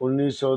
1900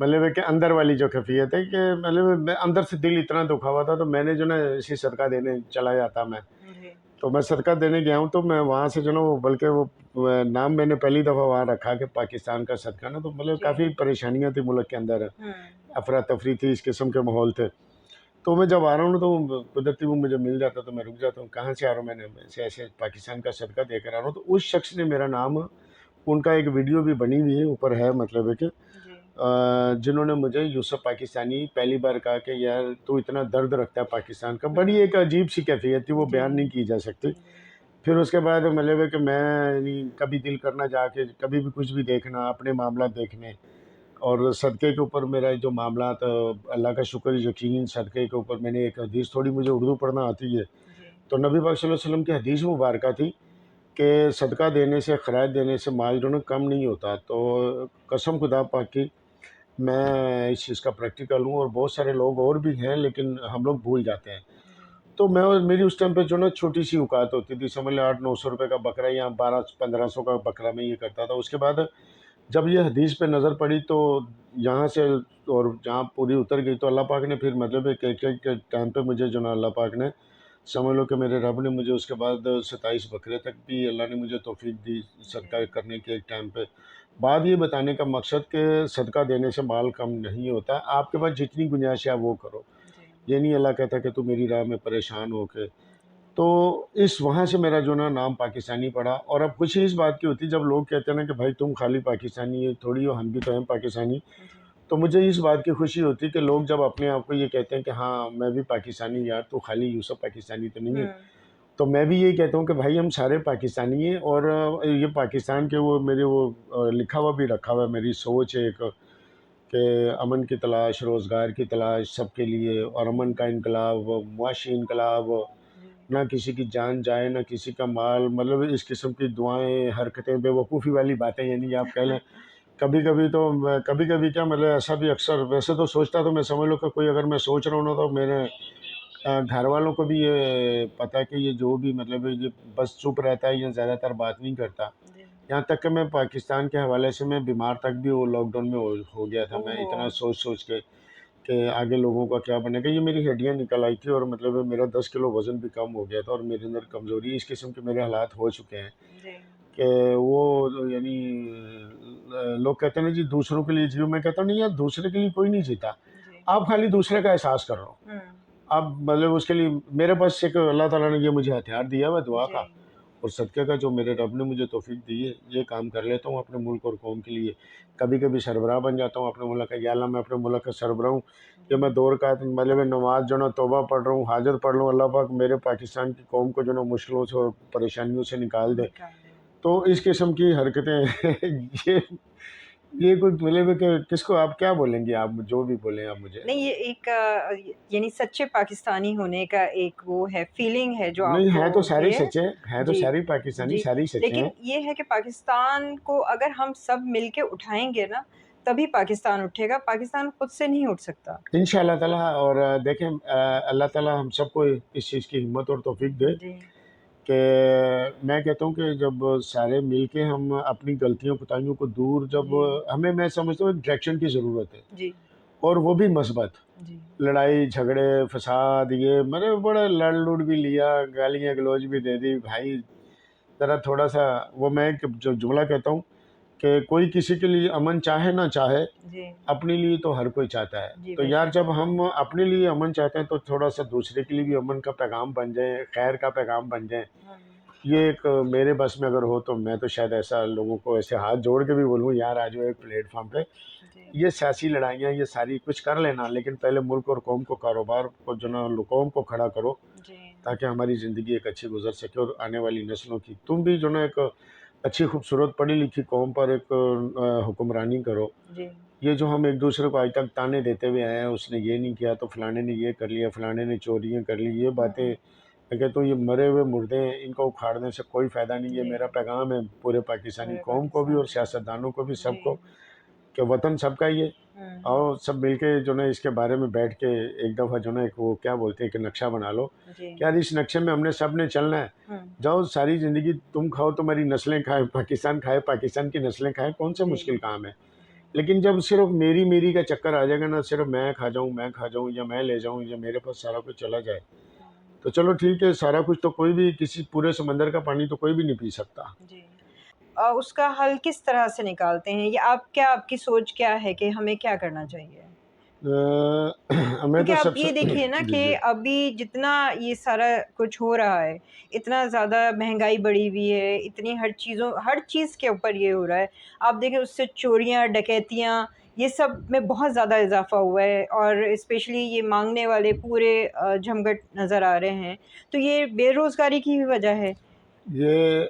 مطلب ہے کہ اندر والی جو کیفیت ہے کہ مطلب میں اندر سے دل اتنا دکھا ہوا تھا، تو میں نے جو نا اسی صدقہ دینے چلا جاتا میں. جی تو میں صدقہ دینے گیا ہوں، تو میں وہاں سے جو نا وہ بلکہ وہ نام میں نے پہلی دفعہ وہاں رکھا کہ پاکستان کا صدقہ نا، تو مطلب جی کافی پریشانیاں تھیں ملک کے اندر، ہوں افراتفری تھی، اس قسم کے ماحول تھے. تو میں جب آ رہا ہوں نا تو قدرتی وہ مجھے مل جاتا تو میں رک جاتا ہوں. کہاں سے آ رہا ہوں؟ میں نے ایسے ایسے پاکستان کا صدقہ دے کر آ رہا ہوں. تو اس شخص نے میرا نام، ان کا ایک ویڈیو بھی بنی ہوئی ہے اوپر ہے، مطلب ہے کہ جی جنہوں نے مجھے یوسف پاکستانی پہلی بار کہا کہ یار تو اتنا درد رکھتا ہے پاکستان کا. بڑی ایک عجیب سی کیفیت تھی، وہ جی بیان نہیں کی جا سکتی. جی پھر اس کے بعد مطلب ہے کہ میں یعنی کبھی دل کرنا جا کے کبھی بھی کچھ بھی دیکھنا، اپنے معاملات دیکھنے، اور صدقے کے اوپر میرا جو معاملات، اللہ کا شکر یقین، صدقے کے اوپر میں نے ایک حدیث، تھوڑی مجھے اردو پڑھنا آتی ہے، جی تو نبی پاک صلی اللہ علیہ وسلم کی حدیث مبارکہ تھی کہ صدقہ دینے سے، خیرات دینے سے مال جو نا کم نہیں ہوتا. تو قسم خدا پاک کی میں اس چیز کا پریکٹیکل ہوں، اور بہت سارے لوگ اور بھی ہیں لیکن ہم لوگ بھول جاتے ہیں. تو میں میری اس ٹائم پہ جو نا چھوٹی سی اوقات ہوتی تھی، سمجھ لیں 800-900 روپے کا بکرا یا 1200-1500 کا بکرا میں یہ کرتا تھا. اس کے بعد جب یہ حدیث پہ نظر پڑی تو یہاں سے، اور جہاں پوری اتر گئی، تو اللہ پاک نے پھر مطلب ایک ٹائم پہ مجھے جو نا اللہ پاک نے، سمجھ لو کہ میرے رب نے مجھے اس کے بعد 27 بکرے تک بھی اللہ نے مجھے توفیق دی صدقہ کرنے کے ایک ٹائم پہ. بعد یہ بتانے کا مقصد کہ صدقہ دینے سے مال کم نہیں ہوتا. آپ کے پاس جتنی گنجائش ہے آپ وہ کرو. یہ نہیں اللہ کہتا کہ تو میری راہ میں پریشان ہو کے. تو اس وہاں سے میرا جو نا نام پاکستانی پڑا. اور اب خوشی اس بات کی ہوتی جب لوگ کہتے ہیں نا کہ بھائی تم خالی پاکستانی ہے تھوڑی ہو، ہم بھی تو ہیں پاکستانی. تو مجھے اس بات کی خوشی ہوتی کہ لوگ جب اپنے آپ کو یہ کہتے ہیں کہ ہاں میں بھی پاکستانی، یار تو خالی یوسف پاکستانی تو نہیں ہے. تو میں بھی یہی کہتا ہوں کہ بھائی ہم سارے پاکستانی ہیں. اور یہ پاکستان کے وہ میرے وہ لکھا ہوا بھی رکھا ہوا ہے، میری سوچ ہے ایک کہ امن کی تلاش، روزگار کی تلاش سب کے لیے، اور امن کا انقلاب، معاشی انقلاب، نہ کسی کی جان جائے نہ کسی کا مال. مطلب اس قسم کی دعائیں، حرکتیں، بے وقوفی والی باتیں، یعنی آپ کہہ لیں کبھی کبھی تو کبھی کبھی کیا مطلب ایسا بھی اکثر، ویسے تو سوچتا تو میں سمجھ لو کہ کوئی اگر میں سوچ رہا ہوں نا تو میرے گھر والوں کو بھی یہ پتہ ہے کہ یہ جو بھی مطلب یہ بس چپ رہتا ہے یا زیادہ تر بات نہیں کرتا. یہاں تک کہ میں پاکستان کے حوالے سے میں بیمار تک بھی وہ لاک ڈاؤن میں ہو گیا تھا. میں اتنا سوچ کے کہ آگے لوگوں کا کیا بنے گا. یہ میری ہڈیاں نکل آئی تھی، اور مطلب میرا 10 کلو وزن بھی کم ہو گیا تھا، اور میرے اندر کمزوری، اس قسم کے میرے حالات ہو چکے ہیں کہ وہ یعنی لوگ کہتے ہیں نا جی دوسروں کے لیے جیو. میں کہتا ہوں نہیں یار، دوسرے کے لیے کوئی نہیں جیتا، آپ خالی دوسرے کا احساس کر رہے ہو. اب مطلب اس کے لیے میرے پاس ایک اللہ تعالیٰ نے یہ مجھے ہتھیار دیا ہوا دعا کا اور صدقے کا، جو میرے رب نے مجھے توفیق دی ہے. یہ کام کر لیتا ہوں اپنے ملک اور قوم کے لیے. کبھی کبھی سربراہ بن جاتا ہوں اپنے ملک کا. یا اللہ میں اپنے ملک کا سربراہ ہوں کہ میں 2 رکعت مطلب نماز جو نا توبہ پڑھ رہا ہوں، حاجت پڑھ رہا ہوں، اللہ پاک میرے پاکستان کی قوم کو جو نا مشکلوں سے اور پریشانیوں سے نکال دے. تو اس قسم کی حرکتیں یہ کوئی مطلب کہ کس کو آپ کیا بولیں گے، آپ جو بھی بولیں آپ مجھے. نہیں، یہ ایک یعنی سچے پاکستانی ہونے کا ایک وہ ہے، فیلنگ ہے جو آپ نہیں، کو ہے تو سارے ہوتی ہے. سچے ہیں، تو جی ساری پاکستانی جی، ساری سچے لیکن ہیں. یہ ہے کہ پاکستان کو اگر ہم سب مل کے اٹھائیں گے نا تبھی پاکستان اٹھے گا. پاکستان خود سے نہیں اٹھ سکتا. انشاءاللہ تعالیٰ. اور دیکھیں اللہ تعالیٰ ہم سب کو اس چیز کی ہمت اور توفیق دے جی کہ میں کہتا ہوں کہ جب سارے مل کے ہم اپنی غلطیوں کوتاہیوں کو دور، جب ہمیں، میں سمجھتا ہوں ایک ڈائریکشن کی ضرورت ہے، جی اور وہ بھی مثبت. جی لڑائی جھگڑے فساد، یہ میں نے بڑا لڑ لوٹ بھی لیا، گالیاں گلوچ بھی دے دی. بھائی ذرا تھوڑا سا وہ، میں جو جملہ کہتا ہوں کہ کوئی کسی کے لیے امن چاہے نہ چاہے، جی اپنے لیے تو ہر کوئی چاہتا ہے. جی تو بے یار شک. جب ہم اپنے لیے امن چاہتے ہیں تو تھوڑا سا دوسرے کے لیے بھی امن کا پیغام بن جائیں، خیر کا پیغام بن جائیں. یہ ایک میرے بس میں اگر ہو تو میں تو شاید ایسا لوگوں کو ایسے ہاتھ جوڑ کے بھی بولوں یار آ جاؤ ایک پلیٹ فارم پہ. یہ سیاسی لڑائیاں یہ ساری کچھ کر لینا، لیکن پہلے ملک اور قوم کو، کاروبار کو جو نا قوم کو کھڑا کرو تاکہ ہماری زندگی ایک اچھی گزر سکے، اور آنے والی نسلوں کی تم بھی جو نا ایک اچھی خوبصورت پڑھی لکھی قوم پر ایک حکمرانی کرو. یہ جو ہم ایک دوسرے کو آج تک تانے دیتے ہوئے آئے ہیں، اس نے یہ نہیں کیا تو فلانے نے یہ کر لیا، فلانے نے چوریاں کر لی، یہ باتیں میں کہتا ہوں یہ مرے ہوئے مردے ہیں، ان کو اکھاڑنے سے کوئی فائدہ نہیں. یہ میرا پیغام ہے پورے پاکستانی قوم کو بھی اور سیاستدانوں کو بھی، سب کو، کہ وطن سب کا ہی ہے. اور سب مل کے جو نا اس کے بارے میں بیٹھ کے ایک دفعہ جو نا ایک وہ کیا بولتے ہیں کہ نقشہ بنا لو کہ یار اس نقشے میں ہم نے سب نے چلنا ہے. جاؤ ساری زندگی تم کھاؤ، تمہاری نسلیں کھائیں، پاکستان کھائے، پاکستان کی نسلیں کھائیں، کون سے مشکل کام ہے. لیکن جب صرف میری کا چکر آ جائے گا نا، صرف میں کھا جاؤں یا میں لے جاؤں یا میرے پاس سارا کچھ چلا جائے، تو چلو ٹھیک ہے، سارا کچھ تو کوئی بھی، کسی پورے سمندر کا پانی تو کوئی بھی نہیں پی سکتا۔ جی، اس کا حل کس طرح سے نکالتے ہیں، یا آپ کی سوچ کیا ہے کہ ہمیں کیا کرنا چاہیے؟ ہمیں کیونکہ تو آپ سب سے یہ دیکھیے نا جی کہ جی ابھی جتنا یہ سارا کچھ ہو رہا ہے، اتنا زیادہ مہنگائی بڑھی ہوئی ہے، اتنی ہر چیز کے اوپر یہ ہو رہا ہے، آپ دیکھیں اس سے چوریاں، ڈکیتیاں، یہ سب میں بہت زیادہ اضافہ ہوا ہے، اور اسپیشلی یہ مانگنے والے پورے جھمگٹ نظر آ رہے ہیں، تو یہ بے روزگاری کی بھی وجہ ہے۔ یہ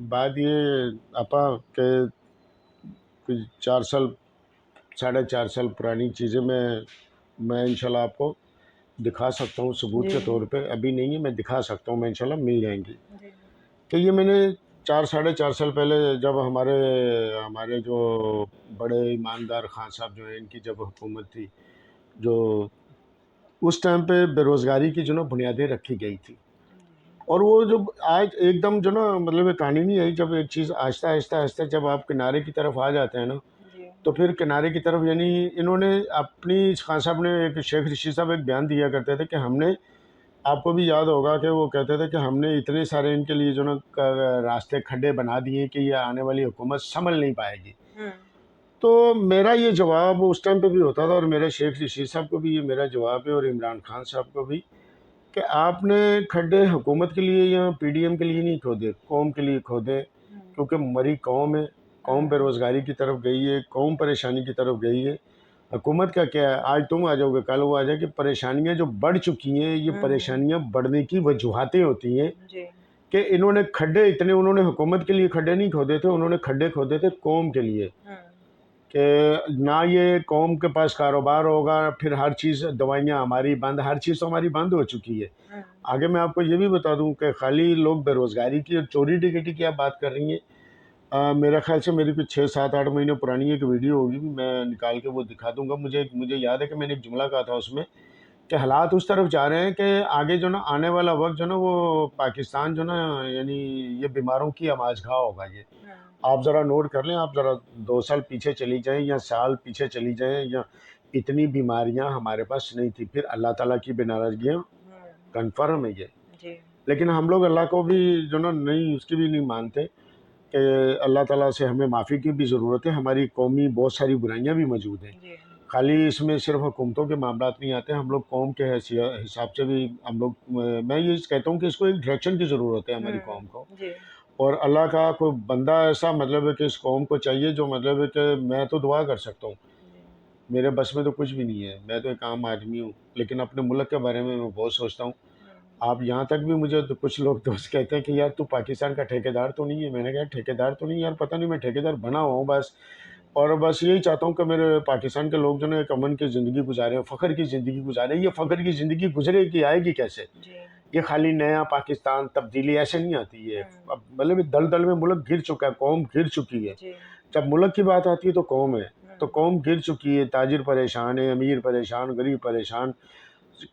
بات یہ آپا کہ کچھ 4 سال 4.5 سال پرانی چیزیں میں انشاءاللہ آپ کو دکھا سکتا ہوں ثبوت جی کے طور پہ، ابھی نہیں ہے، میں دکھا سکتا ہوں، میں انشاءاللہ مل جائیں گی، جی کہ یہ میں نے 4 ساڑھے 4 سال پہلے جب ہمارے جو بڑے ایماندار خان صاحب جو ہیں، ان کی جب حکومت تھی، جو اس ٹائم پہ بے روزگاری کی جو نا بنیادیں رکھی گئی تھی، اور وہ جب آج ایک دم جو نا مطلب ایک کہانی نہیں آئی، جب ایک چیز آہستہ آہستہ آہستہ جب آپ کنارے کی طرف آ جاتے ہیں نا، جی تو پھر کنارے کی طرف، یعنی انہوں نے اپنی، خان صاحب نے، ایک شیخ رشید صاحب ایک بیان دیا کرتے تھے کہ ہم نے، آپ کو بھی یاد ہوگا کہ وہ کہتے تھے کہ ہم نے اتنے سارے ان کے لیے جو نا راستے کھڈے بنا دیے کہ یہ آنے والی حکومت سنبھل نہیں پائے گی۔ ہوں تو میرا یہ جواب اس ٹائم پہ بھی ہوتا تھا، اور میرے شیخ رشید صاحب کو بھی یہ میرا جواب ہے، اور عمران خان صاحب کو بھی، کہ آپ نے کھڈے حکومت کے لیے یا پی ڈی ایم کے لیے نہیں کھودے، قوم کے لیے کھودے، کیونکہ مری قوم ہے، قوم بے روزگاری کی طرف گئی ہے، قوم پریشانی کی طرف گئی ہے۔ حکومت کا کیا ہے، آج تم آ جاؤ گے، کل وہ آ جائے، کہ پریشانیاں جو بڑھ چکی ہیں، یہ پریشانیاں بڑھنے کی وجوہاتیں ہوتی ہیں جی کہ انہوں نے کھڈے اتنے، انہوں نے حکومت کے لیے کھڈے نہیں کھودے تھے، انہوں نے کھڈے کھودے تھے قوم کے لیے، کہ نہ یہ قوم کے پاس کاروبار ہوگا، پھر ہر چیز، دوائیاں ہماری بند، ہر چیز تو ہماری بند ہو چکی ہے۔ آگے میں آپ کو یہ بھی بتا دوں کہ خالی لوگ بے روزگاری کی اور چوری ڈکیٹی کی آپ بات کر رہی ہیں، میرا خیال سے میری کچھ 6 7 8 مہینے پرانی ایک ویڈیو ہوگی، میں نکال کے وہ دکھا دوں گا، مجھے یاد ہے کہ میں نے ایک جملہ کہا تھا اس میں، کہ حالات اس طرف جا رہے ہیں کہ آگے جو نا آنے والا وقت جو نا وہ پاکستان جو نا، یعنی یہ بیماروں کی آماج گاہ ہوگا یہ۔ آپ ذرا نوٹ کر لیں، آپ ذرا 2 سال پیچھے چلی جائیں یا سال پیچھے چلی جائیں، یا اتنی بیماریاں ہمارے پاس نہیں تھی، پھر اللہ تعالیٰ کی بے ناراضگیاں کنفرم ہے یہ۔ جی لیکن ہم لوگ اللہ کو بھی جو نا نہیں، اس کی بھی نہیں مانتے، کہ اللہ تعالیٰ سے ہمیں معافی کی بھی ضرورت ہے، ہماری قومی بہت ساری برائیاں بھی موجود ہیں، جی خالی اس میں صرف حکومتوں کے معاملات نہیں آتے، ہم لوگ قوم کے حساب سے بھی ہم لوگ، میں یہ کہتا ہوں کہ اس کو ایک ڈائریکشن کی ضرورت ہے ہماری قوم کو، جی اور اللہ کا کوئی بندہ ایسا مطلب ہے کہ اس قوم کو چاہیے، جو مطلب ہے کہ میں تو دعا کر سکتا ہوں، میرے بس میں تو کچھ بھی نہیں ہے، میں تو ایک عام آدمی ہوں، لیکن اپنے ملک کے بارے میں بہت سوچتا ہوں۔ آپ یہاں تک بھی مجھے کچھ لوگ دوست کہتے ہیں کہ یار تو پاکستان کا ٹھیکیدار تو نہیں ہے، میں نے کہا ٹھیکیدار تو نہیں یار، پتہ نہیں، میں ٹھیکیدار بنا ہوا ہوں بس، اور بس یہی چاہتا ہوں کہ میرے پاکستان کے لوگ جو نا ایک امن کی زندگی گزارے، فخر کی زندگی گزارے۔ یہ فخر کی زندگی گزرے گی، آئے گی کیسے؟ یہ خالی نیا پاکستان، تبدیلی ایسے نہیں آتی ہے، اب مطلب دل میں ملک گر چکا ہے، قوم گر چکی ہے، جب ملک کی بات آتی ہے تو قوم ہے، تو قوم گر چکی ہے، تاجر پریشان ہے، امیر پریشان، غریب پریشان۔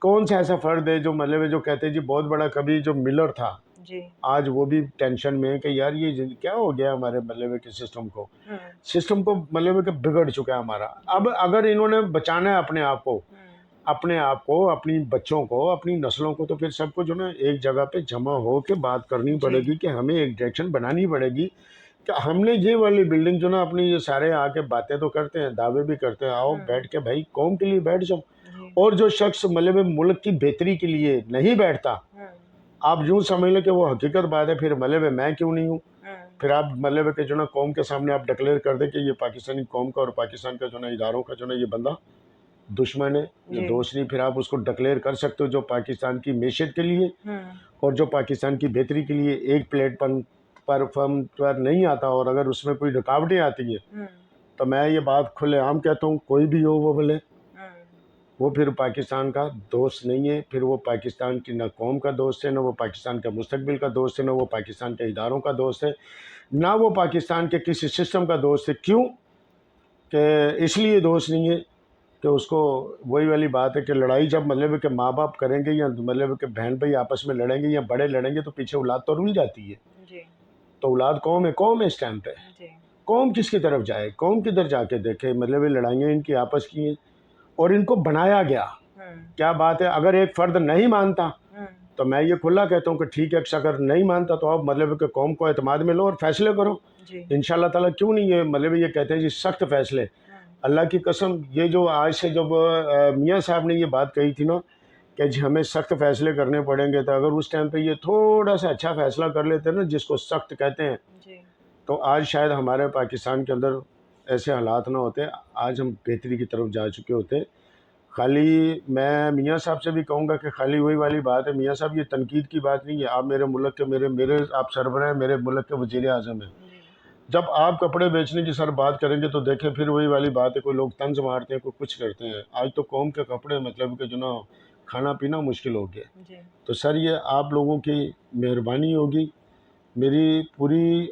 کون سا ایسا فرد ہے جو مطلب ہے جو کہتے ہیں جی بہت بڑا، کبھی جو ملر تھا، جی آج وہ بھی ٹینشن میں ہے کہ یار یہ کیا ہو گیا ہمارے مطلب ہے کہ سسٹم کو مطلب ہے کہ بگڑ چکا ہے ہمارا۔ اب اگر انہوں نے بچانا ہے اپنے آپ کو، اپنی بچوں کو، اپنی نسلوں کو، تو پھر سب کو جو نا ایک جگہ پہ جمع ہو کے بات کرنی پڑے گی، کہ ہمیں ایک ڈائریکشن بنانی پڑے گی، کہ ہم نے یہ والی بلڈنگ جو نا اپنی، یہ سارے آ کے باتیں تو کرتے ہیں، دعوے بھی کرتے ہیں، آؤ بیٹھ کے بھائی قوم کے لیے بیٹھ جاؤ، اور جو شخص مطلب ہے ملک کی بہتری کے لیے نہیں بیٹھتا، آپ یوں سمجھ لیں کہ وہ حقیقت بات ہے، پھر مطلب ہے میں کیوں نہیں ہوں، پھر آپ مطلب ہے کہ جو نا قوم کے سامنے آپ ڈکلیئر کر دیں کہ یہ پاکستانی قوم کا اور پاکستان کا جو نا اداروں کا جو نا یہ بندہ دشمن ہے یا دوست نہیں، پھر آپ اس کو ڈکلیئر کر سکتے ہو، جو پاکستان کی معیشت کے لیے اور جو پاکستان کی بہتری کے لیے ایک پلیٹ پر نہیں آتا، اور اگر اس میں کوئی رکاوٹیں آتی ہیں تو میں یہ بات کھلے عام کہتا ہوں، کوئی بھی ہو وہ بولے، وہ پھر پاکستان کا دوست نہیں ہے، پھر وہ پاکستان کی نہ قوم کا دوست ہے، نہ وہ پاکستان کے مستقبل کا دوست ہے، نہ وہ پاکستان کے اداروں کا دوست ہے، نہ وہ پاکستان کے کسی سسٹم کا دوست ہے۔ کیوں کہ اس لیے دوست نہیں ہے کہ اس کو وہی والی بات ہے کہ لڑائی جب مطلب ہے کہ ماں باپ کریں گے، یا مطلب ہے کہ بہن بھائی آپس میں لڑیں گے، یا بڑے لڑیں گے، تو پیچھے اولاد تو رول جاتی ہے، تو اولاد قوم ہے اس ٹائم پہ، قوم کس کی طرف جائے, قوم کدھر جا کے دیکھے, مطلب یہ لڑائیاں ان کی آپس کی ہیں اور ان کو بنایا گیا. کیا بات ہے, اگر ایک فرد نہیں مانتا تو میں یہ کھلا کہتا ہوں کہ ٹھیک ہے, اگر نہیں مانتا تو آپ مطلب کہ قوم کو اعتماد میں لو اور فیصلے کرو. ان شاء اللہ تعالیٰ کیوں نہیں, یہ مطلب یہ کہتے ہیں جی سخت فیصلے, اللہ کی قسم یہ جو آج سے جب میاں صاحب نے یہ بات کہی تھی نا کہ جی ہمیں سخت فیصلے کرنے پڑیں گے, تو اگر اس ٹائم پہ یہ تھوڑا سا اچھا فیصلہ کر لیتے نا جس کو سخت کہتے ہیں, تو آج شاید ہمارے پاکستان کے اندر ایسے حالات نہ ہوتے, آج ہم بہتری کی طرف جا چکے ہوتے. خالی میں میاں صاحب سے بھی کہوں گا کہ خالی وہی والی بات ہے, میاں صاحب یہ تنقید کی بات نہیں ہے, آپ میرے ملک کے میرے آپ سربراہ ہیں, میرے ملک کے وزیر اعظم ہیں. جب آپ کپڑے بیچنے کی سر بات کریں گے تو دیکھیں پھر وہی والی بات ہے, کوئی لوگ طنز مارتے ہیں, کوئی کچھ کرتے ہیں. آج تو قوم کے کپڑے مطلب کہ جو نا کھانا پینا مشکل ہو گیا. تو سر یہ آپ لوگوں کی مہربانی ہوگی, میری پوری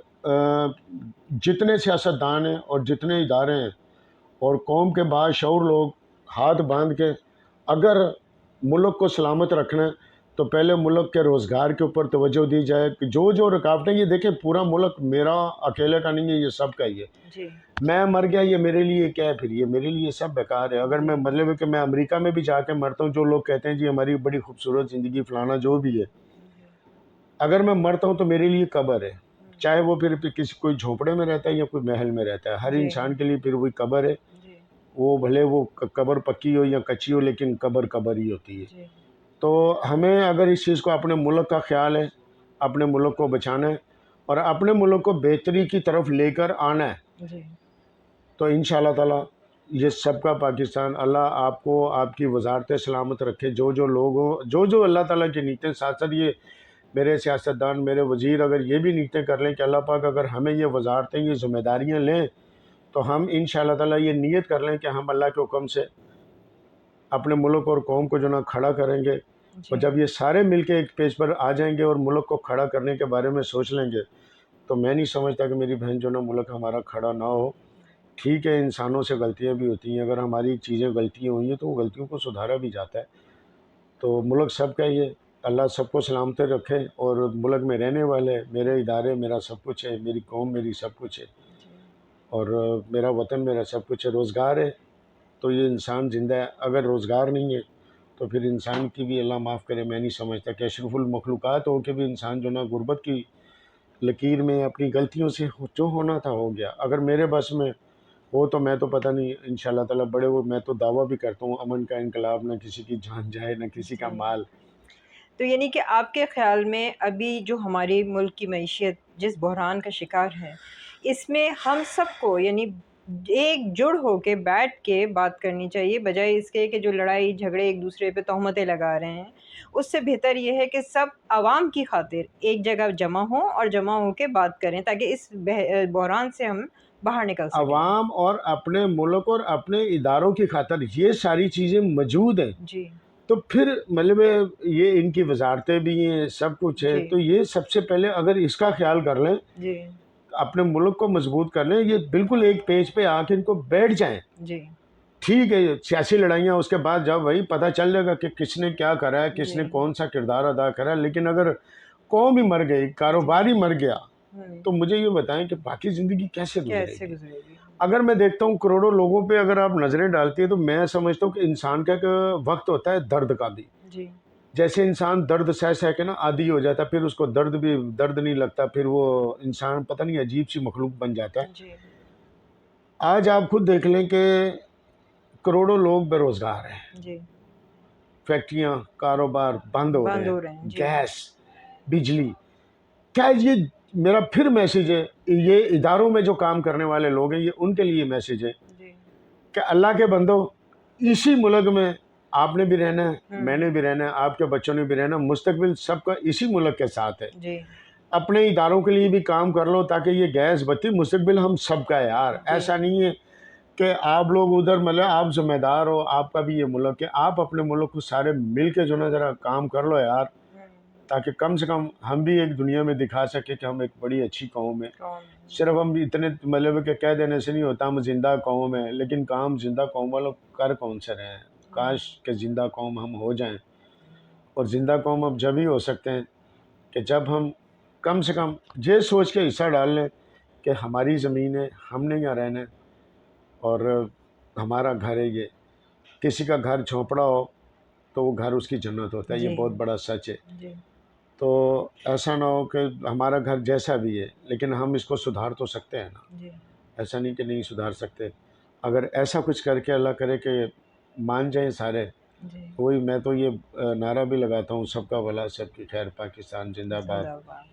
جتنے سیاستدان ہیں اور جتنے ادارے ہیں اور قوم کے باشعور لوگ ہاتھ باندھ کے اگر ملک کو سلامت رکھنا ہے تو پہلے ملک کے روزگار کے اوپر توجہ دی جائے. کہ جو رکاوٹیں, یہ دیکھیں پورا ملک میرا اکیلے کا نہیں ہے, یہ سب کا ہی ہے. میں مر گیا یہ میرے لیے کیا ہے, پھر یہ میرے لیے سب بیکار ہے. اگر میں مطلب ہے کہ میں امریکہ میں بھی جا کے مرتا ہوں, جو لوگ کہتے ہیں جی ہماری بڑی خوبصورت زندگی فلانا جو بھی ہے, اگر میں مرتا ہوں تو میرے لیے قبر ہے, چاہے وہ پھر کوئی جھونپڑے میں رہتا ہے یا کوئی محل میں رہتا ہے, ہر انسان کے لیے پھر وہی قبر ہے. وہ بھلے وہ قبر پکی ہو یا کچی ہو, لیکن قبر ہی ہوتی ہے. تو ہمیں اگر اس چیز کو اپنے ملک کا خیال ہے, اپنے ملک کو بچانا ہے اور اپنے ملک کو بہتری کی طرف لے کر آنا ہے, تو انشاءاللہ تعالیٰ یہ سب کا پاکستان, اللہ آپ کو آپ کی وزارتیں سلامت رکھے. جو لوگ ہوں, جو اللہ تعالیٰ کی نیتیں, ساتھ ساتھ یہ میرے سیاستدان, میرے وزیر اگر یہ بھی نیتیں کر لیں کہ اللہ پاک اگر ہمیں یہ وزارتیں, یہ ذمہ داریاں لیں, تو ہم انشاءاللہ تعالیٰ یہ نیت کر لیں کہ ہم اللہ کے حکم سے اپنے ملک اور قوم کو جو نا کھڑا کریں گے. اور جب یہ سارے مل کے ایک پیج پر آ جائیں گے اور ملک کو کھڑا کرنے کے بارے میں سوچ لیں گے, تو میں نہیں سمجھتا کہ میری بہن جو نا ملک ہمارا کھڑا نہ ہو. ٹھیک ہے, انسانوں سے غلطیاں بھی ہوتی ہیں, اگر ہماری چیزیں غلطیاں ہوئی ہیں تو وہ غلطیوں کو سدھارا بھی جاتا ہے. تو ملک سب کا ہی ہے, اللہ سب کو سلامت رکھے. اور ملک میں رہنے والے, میرے ادارے میرا سب کچھ ہے, میری قوم میری سب کچھ ہے, اور میرا وطن میرا سب کچھ ہے. روزگار ہے تو یہ انسان زندہ ہے, اگر روزگار نہیں ہے تو پھر انسان کی بھی اللہ معاف کرے, میں نہیں سمجھتا کہ اشرف المخلوقات ہو کے بھی انسان جو نا غربت کی لکیر میں اپنی غلطیوں سے جو ہونا تھا ہو گیا. اگر میرے بس میں ہو تو میں تو پتہ نہیں انشاءاللہ تعالیٰ بڑے وہ, میں تو دعویٰ بھی کرتا ہوں امن کا انقلاب, نہ کسی کی جان جائے نہ کسی کا مال. تو یعنی کہ آپ کے خیال میں ابھی جو ہماری ملک کی معیشت جس بحران کا شکار ہے, اس میں ہم سب کو یعنی ایک جڑ ہو کے بیٹھ کے بات کرنی چاہیے, بجائے اس کے کہ جو لڑائی جھگڑے ایک دوسرے پہ تہمتیں لگا رہے ہیں. اس سے بہتر یہ ہے کہ سب عوام کی خاطر ایک جگہ جمع ہوں اور جمع ہو کے بات کریں, تاکہ اس بحران سے ہم باہر نکل سکیں. عوام اور اپنے ملک اور اپنے اداروں کی خاطر یہ ساری چیزیں موجود ہیں, جی, تو پھر مطلب یہ ان کی وزارتیں بھی ہیں, سب کچھ ہے. تو یہ سب سے پہلے اگر اس کا خیال کر لیں, اپنے ملک کو مضبوط کر لیں, یہ بالکل ایک پیج پہ آ کے ان کو بیٹھ جائیں. ٹھیک ہے, سیاسی لڑائیاں اس کے بعد جب وہی پتہ چل جائے گا کہ کس نے کیا کرا ہے, کس نے کون سا کردار ادا کرا ہے. لیکن اگر قوم ہی مر گئی, کاروبار ہی مر گیا, تو مجھے یہ بتائیں کہ باقی زندگی کیسے گزرے گی. اگر میں دیکھتا ہوں کروڑوں لوگوں پہ اگر آپ نظریں ڈالتی ہیں, تو میں سمجھتا ہوں کہ انسان کا ایک وقت ہوتا ہے درد کا بھی. جیسے انسان درد سہ سہ کے نا عادی ہو جاتا ہے, پھر اس کو درد نہیں لگتا, پھر وہ انسان پتہ نہیں عجیب سی مخلوق بن جاتا ہے. آج آپ خود دیکھ لیں کہ کروڑوں لوگ بے روزگار ہیں, فیکٹریاں کاروبار بند ہو رہے ہیں, گیس بجلی. کیا یہ میرا پھر میسیج ہے, یہ اداروں میں جو کام کرنے والے لوگ ہیں, یہ ان کے لیے میسیج ہے کہ اللہ کے بندو, اسی ملک میں آپ نے بھی رہنا ہے, میں نے بھی رہنا ہے, آپ کے بچوں نے بھی رہنا, مستقبل سب کا اسی ملک کے ساتھ ہے. اپنے اداروں کے لیے بھی کام کر لو, تاکہ یہ گیس بتی مستقبل ہم سب کا ہے یار. ایسا نہیں ہے کہ آپ لوگ ادھر مطلب آپ ذمہ دار ہو, آپ کا بھی یہ ملک ہے, آپ اپنے ملک کو سارے مل کے جو نا ذرا کام کر لو یار, تاکہ کم سے کم ہم بھی ایک دنیا میں دکھا سکیں کہ ہم ایک بڑی اچھی قوم ہے. صرف ہم اتنے مطلب کہ کہہ دینے سے نہیں ہوتا ہم زندہ قوم ہیں, لیکن کام زندہ قوم والوں کر کون سے رہے ہیں. کاش کہ زندہ قوم ہم ہو جائیں, اور زندہ قوم اب جب ہی ہو سکتے ہیں کہ جب ہم کم سے کم یہ سوچ کے حصہ ڈال لیں کہ ہماری زمین ہے، ہم نے یہاں رہنا ہے اور ہمارا گھر ہے یہ. کسی کا گھر جھونپڑا ہو تو وہ گھر اس کی جنت ہوتا ہے، یہ جی بہت بڑا سچ ہے. جی تو ایسا نہ ہو کہ ہمارا گھر جیسا بھی ہے لیکن ہم اس کو سدھار تو سکتے ہیں نا. جی ایسا نہیں کہ نہیں سدھار سکتے. اگر ایسا کچھ کر کے اللہ کرے کہ مان جائیں سارے، جی وہی میں تو یہ نعرہ بھی لگاتا ہوں، سب کا بھلا سب کی خیر، پاکستان زندہ باد. زندہ باد.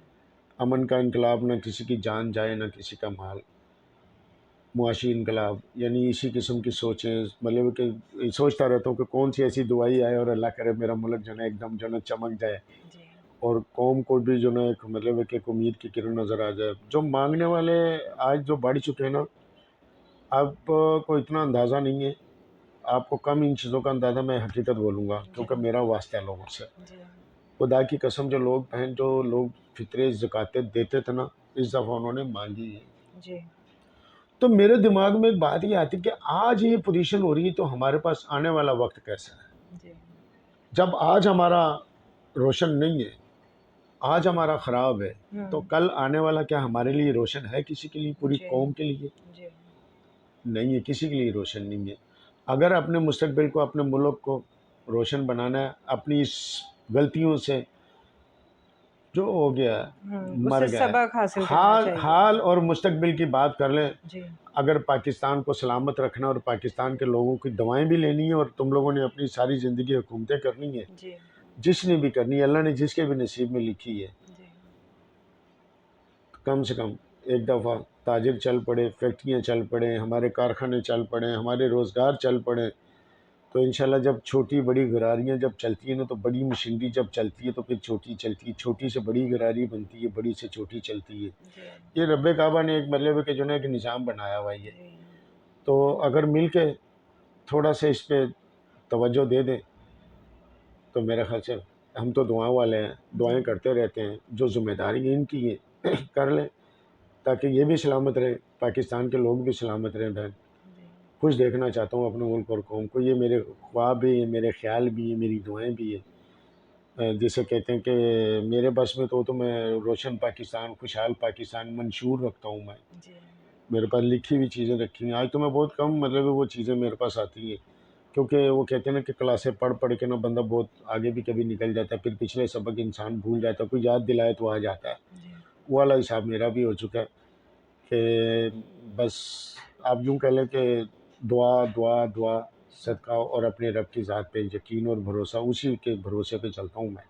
امن کا انقلاب، نہ کسی کی جان جائے نہ کسی کا مال. معاشی انقلاب، یعنی اسی قسم کی سوچیں. مطلب کہ سوچتا رہتا ہوں کہ کون سی ایسی دعائی آئے اور اللہ کرے میرا ملک جو ہے ایک دم جو ہے چمک جائے جی اور قوم کو بھی جو ہے ایک مطلب کہ ایک امید کی کرن نظر آ جائے. جو مانگنے والے آج جو بڑھ چکے ہیں نا، اب کو اتنا اندازہ نہیں ہے. آپ کو کم ان چیزوں کا اندازہ، میں حقیقت بولوں گا جی کیونکہ میرا واسطہ ہے لوگوں سے. جی خدا کی قسم، جو لوگ بہن جو لوگ فطرے زکاتیں دیتے تھے نا، اس دفعہ انہوں نے مانگی ہے. جی تو میرے دماغ میں ایک بات یہ آتی کہ آج یہ پوزیشن ہو رہی ہے تو ہمارے پاس آنے والا وقت کیسا ہے. جی جب آج ہمارا روشن نہیں ہے، آج ہمارا خراب ہے، تو کل آنے والا کیا ہمارے لیے روشن ہے؟ کسی کے لیے، پوری جی قوم کے لیے جی نہیں ہے، کسی کے لیے روشن نہیں ہے. اگر اپنے مستقبل کو، اپنے ملک کو روشن بنانا ہے، اپنی اس غلطیوں سے جو ہو گیا اس مر سے گیا، سبق حاصل کرنا حال چاہیے. حال اور مستقبل کی بات کر لیں. جی اگر پاکستان کو سلامت رکھنا اور پاکستان کے لوگوں کی دعائیں بھی لینی ہیں اور تم لوگوں نے اپنی ساری زندگی حکومتیں کرنی ہے، جی جس نے بھی کرنی ہے، اللہ نے جس کے بھی نصیب میں لکھی ہے، جی کم سے کم ایک دفعہ تاجر چل پڑے، فیکٹریاں چل پڑیں، ہمارے کارخانے چل پڑیں، ہمارے روزگار چل پڑیں. تو انشاءاللہ جب چھوٹی بڑی غراریاں جب چلتی ہیں نا، تو بڑی مشینری جب چلتی ہے تو پھر چھوٹی چلتی ہے، چھوٹی سے بڑی غراری بنتی ہے، بڑی سے چھوٹی چلتی ہے. جی یہ رب کعبہ نے ایک مطلب ہے کہ جو ہے ایک نظام بنایا ہوا ہے یہ. جی تو اگر مل کے تھوڑا سا اس پہ توجہ دے دیں تو میرے خیال سے، ہم تو دعاؤں والے ہیں، جی دعائیں کرتے رہتے ہیں، جو ذمہ داری ان کی ہے کر لیں تاکہ یہ بھی سلامت رہے، پاکستان کے لوگ بھی سلامت رہیں. بہن جی خوش دیکھنا چاہتا ہوں اپنے ملک اور قوم کو. یہ میرے خواب بھی ہیں، میرے خیال بھی ہیں، میری دعائیں بھی ہیں. جسے کہتے ہیں کہ میرے بس میں تو میں روشن پاکستان، خوشحال پاکستان منشور رکھتا ہوں. میں جی میرے پاس لکھی ہوئی چیزیں رکھی ہیں. آج تو میں بہت کم مطلب وہ چیزیں میرے پاس آتی ہیں کیونکہ وہ کہتے ہیں نا کہ کلاسیں پڑھ کے نا بندہ بہت آگے بھی کبھی نکل جاتا ہے، پھر پچھلے سبق انسان بھول جاتا ہے، کوئی یاد دلائے تو آ جاتا ہے. جی وہ والا حساب میرا بھی ہو چکا ہے کہ بس آپ یوں کہہ لیں کہ دعا دعا دعا، صدقہ اور اپنے رب کی ذات پہ یقین اور بھروسہ، اسی کے بھروسے پہ چلتا ہوں میں.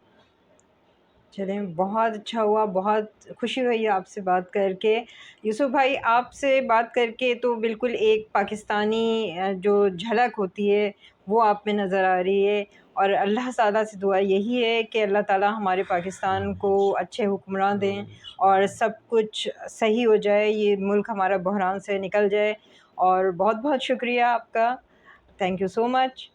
چلیں، بہت اچھا ہوا، بہت خوشی ہوئی آپ سے بات کر کے. یوسف بھائی، آپ سے بات کر کے تو بالکل ایک پاکستانی جو جھلک ہوتی ہے وہ آپ میں نظر آ رہی ہے. اور اللہ تعالیٰ سے دعا یہی ہے کہ اللہ تعالیٰ ہمارے پاکستان کو اچھے حکمراں دیں اور سب کچھ صحیح ہو جائے، یہ ملک ہمارا بحران سے نکل جائے. اور بہت بہت شکریہ آپ کا. Thank you so much.